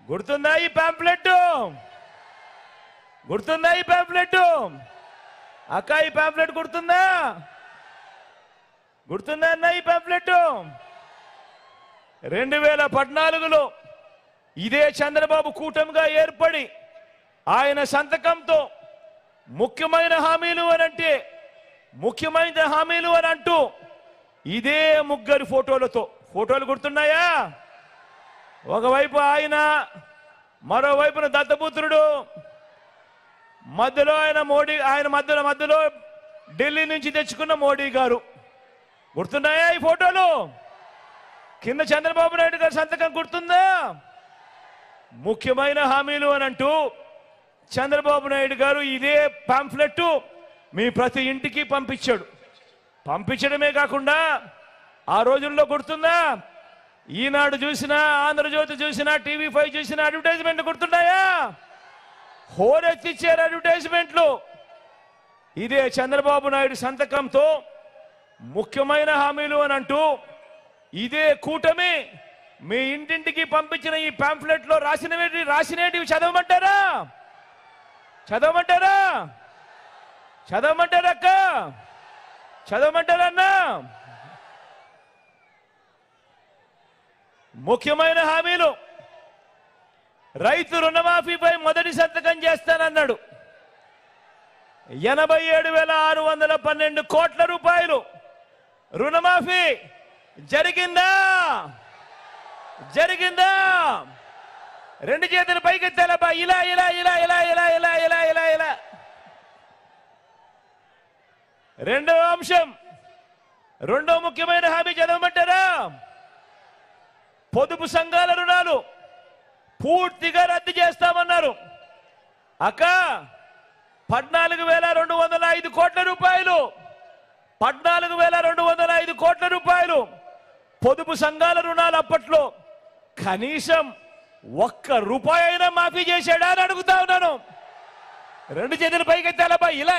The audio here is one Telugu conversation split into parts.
గుర్తుందా ఈ పాంప్లెట్? గుర్తుందా ఈ పాంప్లెట్? అక్క ఈ పాంప్లెట్ గుర్తుందా? గుర్తుందా అన్న ఈ పాంప్లెట్? 2014లో ఇదే చంద్రబాబు కూటమిగా ఏర్పడి ఆయన సంతకంతో ముఖ్యమైన హామీలు అని అంటూ ఇదే ముగ్గురు ఫోటోలు గుర్తున్నాయా? ఒకవైపు ఆయన, మరోవైపున దత్తపుత్రుడు, మధ్యలో మధ్యలో ఢిల్లీ నుంచి తెచ్చుకున్న మోడీ గారు. గుర్తున్నాయా ఈ ఫోటోలు? కింద చంద్రబాబు నాయుడు గారి సంతకం గుర్తుందా? ముఖ్యమైన హామీలు అని అంటూ చంద్రబాబు నాయుడు గారు ఇదే పాంఫ్లెట్ మీ ప్రతి ఇంటికి పంపించడమే కాకుండా ఆ రోజుల్లో గుర్తుందా? ఈనాడు చూసినా, ఆంధ్రజ్యోతి చూసినా, TV5 చూసినా అడ్వర్టైజ్మెంట్లు గుర్తున్నాయా? హోరెత్తిచ్చారు అడ్వర్టైజ్మెంట్లు. ఇదే చంద్రబాబు నాయుడు సంతకంతో ముఖ్యమైన హామీలు అని అంటూ ఇదే కూటమి మీ ఇంటింటికి పంపించిన ఈ పాంఫ్లెట్ లో రాసినవి చదవమంటారా? అక్క? చదవమంటారన్నా? ముఖ్యమైన హామీలు. రైతు రుణమాఫీపై మొదటి సంతకం చేస్తానన్నాడు. 87,612 కోట్ల రూపాయలు రుణమాఫీ జరిగిందా? రెండు చేతులు పైకెత్తాలబ్బా. ఇలా. రెండో ముఖ్యమైన హామీ చదవమంటారా? పొదుపు సంఘాల రుణాలు పూర్తిగా రద్దు చేస్తామన్నారు. అక్క 14,205 కోట్ల రూపాయలు 14,205 కోట్ల రూపాయలు పొదుపు సంఘాల రుణాలు అప్పట్లో కనీసం ₹1 అయినా మాఫీ చేశాడా అని అడుగుతా ఉన్నాను. రెండు చేతులు పైకెత్తాలబ్బా. ఇలా.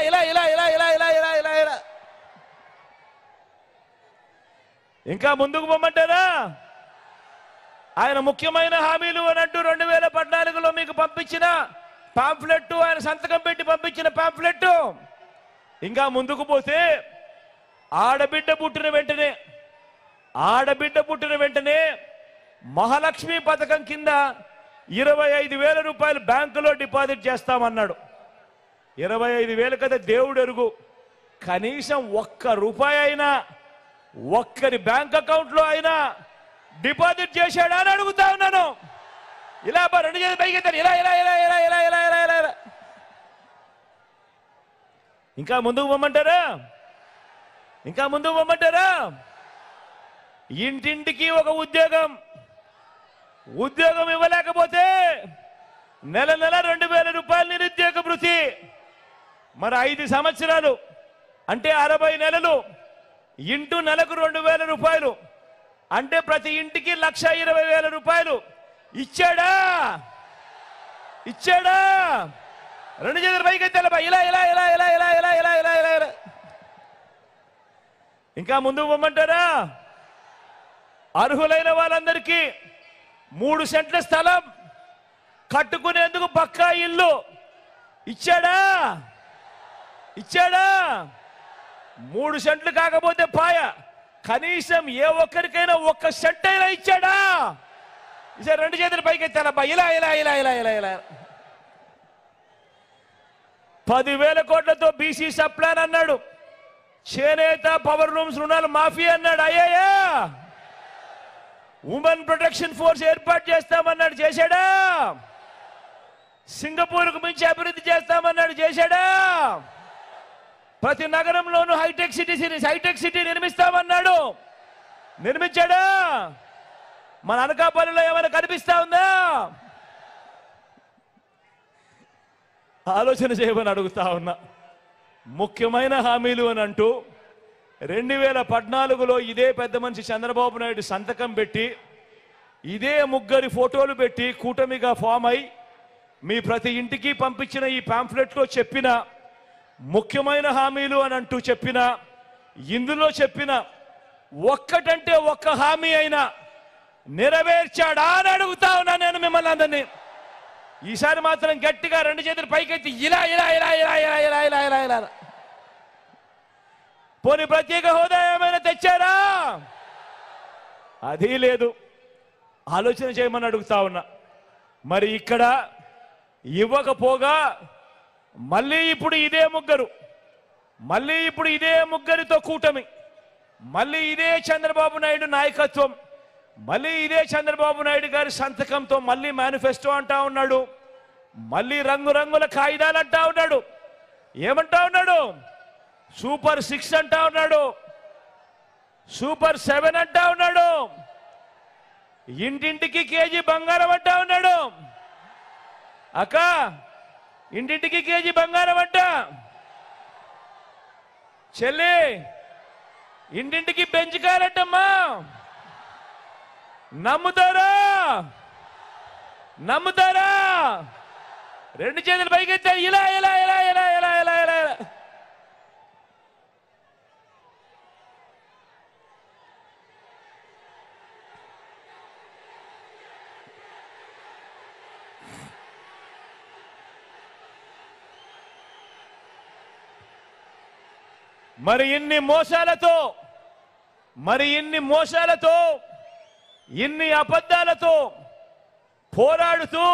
ఇంకా ముందుకు పొమ్మంటారా? ఆయన ముఖ్యమైన హామీలు అని అంటూ 2014లో మీకు పంపించిన పాంఫ్లెట్, ఆయన సంతకం పెట్టి పంపించిన పాంఫ్లెట్. ఇంకా ముందుకు పోతే ఆడబిడ్డ పుట్టిన వెంటనే మహాలక్ష్మి పథకం కింద 25,000 రూపాయలు బ్యాంకులో డిపాజిట్ చేస్తామన్నాడు. 25,000 కదా దేవుడు ఎరుగు. కనీసం ₹1 అయినా ఒక్కరి బ్యాంక్ అకౌంట్ లో అయినా డిపాజిట్ చేశాడా అని అడుగుతా ఉన్నాను. ఇలా రెండు చేతులు పైకెత్తారు. ఇలా. ఇంకా ముందుకు పొమ్మంటారా? ఇంటింటికి ఒక ఉద్యోగం ఇవ్వలేకపోతే నెల 2,000 రూపాయలు నిరుద్యోగ భృతి. మరి 5 సంవత్సరాలు అంటే 60 నెలలు ఇంటూ నెలకు 2,000 రూపాయలు అంటే ప్రతి ఇంటికి 1,20,000 రూపాయలు ఇచ్చాడా? రెండు చేతులు పైకెత్తాలబ్బా. ఇలా. ఇంకా ముందుకు పొమ్మంటారా? అర్హులైన వాళ్ళందరికీ 3 సెంట్ల స్థలం కట్టుకునేందుకు పక్కా ఇల్లు ఇచ్చాడా? 3 సెంట్లు కాకపోతే పాయ, కనీసం ఏ ఒక్కరికైనా 1 సెంట్ అయినా ఇచ్చాడా? రెండు చేతులు పైకెత్తాలబ్బా. ఇలా. 10,000 కోట్లతో బీసీ సప్లాన్ అన్నాడు. చేనేత పవర్ లూమ్స్ రుణాలు మాఫీ అన్నాడు. అయ్యా ఉమెన్ ప్రొటెక్షన్ ఫోర్స్ ఏర్పాటు చేస్తామన్నాడు. చేశాడా? సింగపూర్కు మించి అభివృద్ధి చేస్తామన్నాడు. చేశాడా? ప్రతి నగరంలోనూ హైటెక్ సిటీ నిర్మిస్తామన్నాడు. నిర్మించాడా? మన అనకాపల్లిలో ఏమైనా కనిపిస్తా ఉందా? ఆలోచన చేయమని అడుగుతా ఉన్నా. ముఖ్యమైన హామీలు అని అంటూ 2014లో ఇదే పెద్ద మనిషి చంద్రబాబు నాయుడు సంతకం పెట్టి ఇదే ముగ్గురి ఫోటోలు పెట్టి కూటమిగా ఫామ్ అయి మీ ప్రతి ఇంటికి పంపించిన ఈ పాంఫ్లెట్లో చెప్పిన ముఖ్యమైన హామీలు అని అంటూ ఇందులో చెప్పిన ఒక్కటంటే ఒక్క హామీ అయినా నెరవేర్చాడా అని అడుగుతా ఉన్నా నేను మిమ్మల్ని అందరినీ. ఈసారి మాత్రం గట్టిగా రెండు చేతులు పైకెత్తి ఇలా ఇలా ఇలా ఇలా ఇలా ఇలా ఇలా ఇలా ఇలా. పోనీ ప్రత్యేక హోదా ఏమైనా తెచ్చారా? అది లేదు. ఆలోచన చేయమని అడుగుతా ఉన్నా. మరి ఇక్కడ ఇవ్వకపోగా మళ్ళీ ఇప్పుడు ఇదే ముగ్గురితో కూటమి, మళ్ళీ ఇదే చంద్రబాబు నాయుడు నాయకత్వం, మళ్ళీ ఇదే చంద్రబాబు నాయుడు గారి సంతకంతో మళ్ళీ మేనిఫెస్టో అంటా ఉన్నాడు, మళ్ళీ రంగురంగుల కాగితాలు అంటా ఉన్నాడు. ఏమంటా ఉన్నాడు? సూపర్ 6 అంటా ఉన్నాడు, సూపర్ 7 అంటా ఉన్నాడు, ఇంటింటికి కేజీ బంగారం అంటా ఉన్నాడు. అక్క, ఇంటింటికి కేజీ బంగారం అంట. చెల్లి, ఇంటింటికి బెంచ్ కార్ అంటమ్మా. నమ్ముతారా? రెండు చేతులు పైకెత్తా. ఇలా ఇలా ఇలా ఇలా ఇలా ఇలా ఇలా. మరి ఇన్ని మోసాలతో ఇన్ని అబద్ధాలతో పోరాడుతూ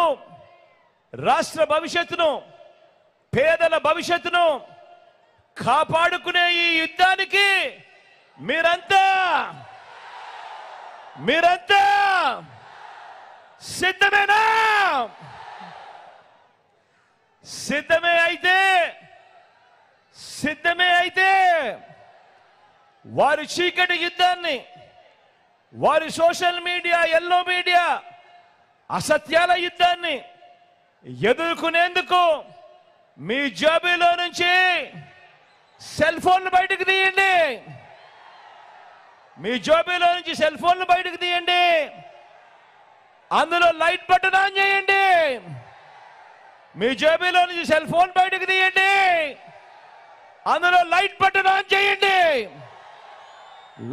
రాష్ట్ర భవిష్యత్తును, పేదల భవిష్యత్తును కాపాడుకునే ఈ యుద్ధానికి మీరంతా సిద్ధమేనా? సిద్ధమే అయితే వారి చీకటి యుద్ధాన్ని, వారి సోషల్ మీడియా, ఎల్లో మీడియా అసత్యాల యుద్ధాన్ని ఎదుర్కొనేందుకు మీ జేబులో నుంచి సెల్ ఫోన్లు బయటకు తీయండి. అందులో లైట్ బటన్ ఆన్ చేయండి. మీ జేబులో నుంచి సెల్ ఫోన్ బయటకు తీయండి, అందులో లైట్ బటన్ ఆన్ చేయండి.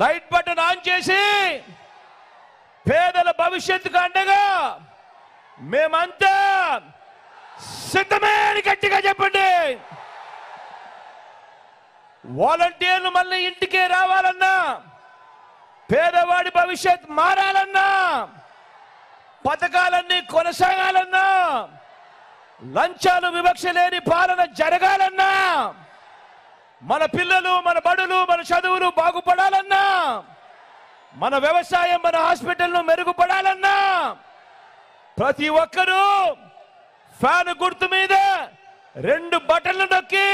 లైట్ బటన్ ఆన్ చేసి పేదల భవిష్యత్తుకు అండగా మేమంతా సిద్ధమే అని గట్టిగా చెప్పండి. వాలంటీర్లు మళ్ళీ ఇంటికే రావాలన్నా, పేదవాడి భవిష్యత్ మారాలన్నా, పథకాలన్నీ కొనసాగాలన్నా, లంచాలు వివక్ష లేని పాలన జరగాలన్నా, మన పిల్లలు, మన బడులు, మన చదువులు బాగుపడాలన్నా, మన వ్యవసాయం, మన హాస్పిటల్ను మెరుగుపడాలన్నా ప్రతి ఒక్కరూ ఫ్యాన్ గుర్తు మీద 2 బటన్లు నొక్కి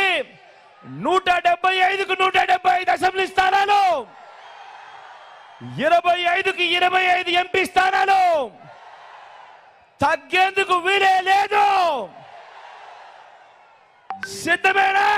175కు 175 అసెంబ్లీ స్థానాలు, 25కి 25 ఎంపీ స్థానాలు తగ్గేందుకు వీలే లేదు. సిద్ధమేనా?